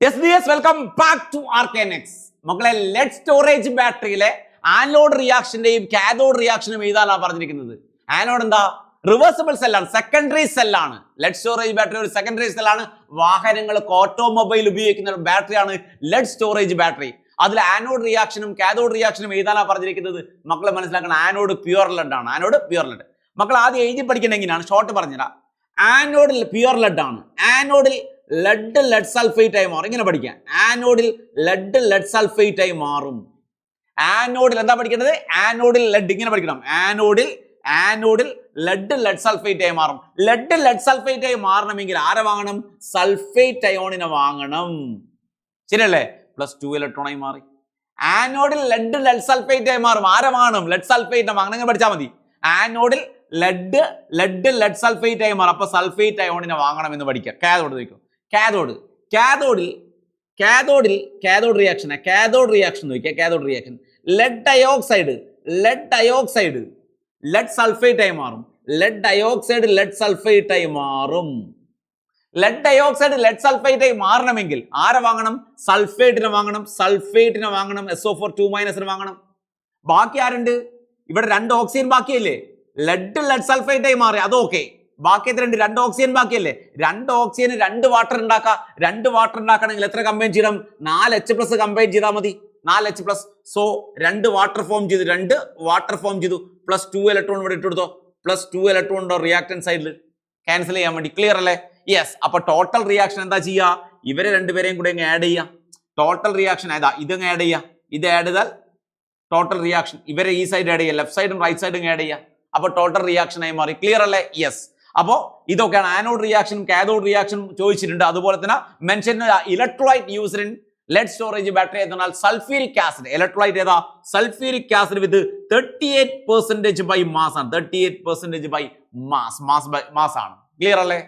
Welcome back to Arkenex. മക്കളെ, lead storage ബാറ്ററിയിലെ anode റിയാക്ഷന്റെയും കാഥോഡ് റിയാക്ഷനും എഴുതാനാണ് പറഞ്ഞിരിക്കുന്നത്. ആനോഡ് എന്താ? റിവേഴ്സിബിൾ സെല്ലാണ്, സെക്കൻഡറി സെല്ലാണ്. ലെഡ് സ്റ്റോറേജ് ബാറ്ററി ഒരു സെക്കൻഡറി സെല്ലാണ്. വാഹനങ്ങൾക്ക് ഓട്ടോമൊബൈൽ ഉപയോഗിക്കുന്ന ഒരു ബാറ്ററിയാണ് ലെഡ് സ്റ്റോറേജ് ബാറ്ററി. അതിൽ ആനോഡ് റിയാക്ഷനും കാഥോഡ് റിയാക്ഷനും എഴുതാനാണ് പറഞ്ഞിരിക്കുന്നത്. മക്കളെ മനസ്സിലാക്കണം, ആനോഡ് പ്യുവർ ലെഡ് ആണ്. Anode pure lead. മക്കൾ ആദ്യം എഴുതി പഠിക്കണം എങ്ങനെയാണ്, ഷോർട്ട് പറഞ്ഞുതരാം. ആനോഡിൽ പ്യുവർ ലെഡ് ആണ്. ആനോഡിൽ ലെഡ് സൾഫേറ്റ് ആയി മാറും. ഇങ്ങനെ പഠിക്കാം, ആനോഡിൽ ലെഡ് സൾഫേറ്റ് ആയി മാറും. ആനോഡിൽ എന്താ പഠിക്കേണ്ടത്? ആനോഡിൽ ലെഡ്. ഇങ്ങനെ പഠിക്കണം, ആനോഡിൽ ലെഡ് സൾഫേറ്റ് ആയി മാറും. ലെഡ് സൾഫേറ്റ് ആയി മാറണമെങ്കിൽ ആരെ വാങ്ങണം? സൾഫേറ്റ് അയോണിനെ വാങ്ങണം. ശരിയല്ലേ? +2 ഇലക്ട്രോണായി മാറി. ആനോഡിൽ ലെഡ് സൾഫേറ്റ് ആയി മാറും. ആരെ വാങ്ങണം? ലെഡ് സൾഫേറ്റിനെ വാങ്ങണം. ഇങ്ങനെ പഠിച്ചാൽ മതി. ആനോഡിൽ ലെഡ് സൾഫേറ്റ് ആയി മാറും. അപ്പൊ സൾഫേറ്റ് അയോണിനെ വാങ്ങണം എന്ന് പഠിക്കാം. കാഥോഡ് നോക്കും. കാഥോഡിൽ റിയാക്ഷൻ നോക്കിയാൽ cathode reaction lead dioxide lead sulphate ആയി മാറും. ലെഡ് ഡയോക്സൈഡ് ലെഡ് സൾഫേറ്റ് ആയി മാറും. ലെഡ് ഡയോക്സൈഡ് ലെഡ് സൾഫേറ്റ് ആയി മാറണമെങ്കിൽ ആരെ വാങ്ങണം? സൾഫേറ്റിനെ വാങ്ങണം. SO4 വാങ്ങണം. ബാക്കി ആരുണ്ട്? ഇവിടെ 2 ഓക്സിജൻ ബാക്കിയല്ലേ? ലെഡ് സൾഫേറ്റ് ആയി മാറി, അത് ഓക്കെ. ബാക്കി എത്ര ഉണ്ട്? 2 ഓക്സിജൻ ബാക്കിയല്ലേ? 2 ഓക്സിജന് 2 വാട്ടർ ഉണ്ടാക്കാം. 2 വാട്ടർ ഉണ്ടാക്കണമെങ്കിൽ എത്ര കമ്പൈൻ ചെയ്യണം? 4 H+ കമ്പൈൻ ചെയ്താൽ മതി. 4 H+. സോ 2 വാട്ടർ ഫോം ചെയ്തു. +2 ഇലക്ട്രോൺ ഇവിടെ ഇട്ടെടുത്തോ. +2 ഇലക്ട്രോൺ ഉണ്ടോ റിയാക്ടൻ സൈഡിൽ? ക്യാൻസൽ ചെയ്യാൻ വേണ്ടി. ക്ലിയർ അല്ലേ? യെസ്. അപ്പൊ ടോട്ടൽ റിയാക്ഷൻ എന്താ ചെയ്യുക? ഇവരെ രണ്ടുപേരെയും കൂടെ ആഡ് ചെയ്യാം. ടോട്ടൽ റിയാക്ഷൻ ഏതാ? ഇതങ്ങ് ആഡ് ചെയ്യാം. ഇത് ആഡ് ചെയ്താൽ ടോട്ടൽ റിയാക്ഷൻ. ഇവരെ ഈ സൈഡ് ആഡ് ചെയ്യാം, ലെഫ്റ്റ് സൈഡും റൈറ്റ് സൈഡും ആഡ് ചെയ്യാം. അപ്പൊ ടോട്ടൽ റിയാക്ഷൻ ആയി മാറി. ക്ലിയർ അല്ലേ? യെസ്. അപ്പോ ഇതൊക്കെയാണ് ആനോഡ് റിയാക്ഷനും കാഥോഡ് റിയാക്ഷനും ചോദിച്ചിട്ടുണ്ട്. അതുപോലെ തന്നെ mention electrolyte used in lead storage battery എന്നാൽ സൾഫ്യൂരിക് ആസിഡ്. ഇലക്ട്രോലൈറ്റ് ഏതാ? Sulphuric acid with 38% by mass ആണ്. 38% ബൈ മാസ് ആണ്. ക്ലിയർ അല്ലേ?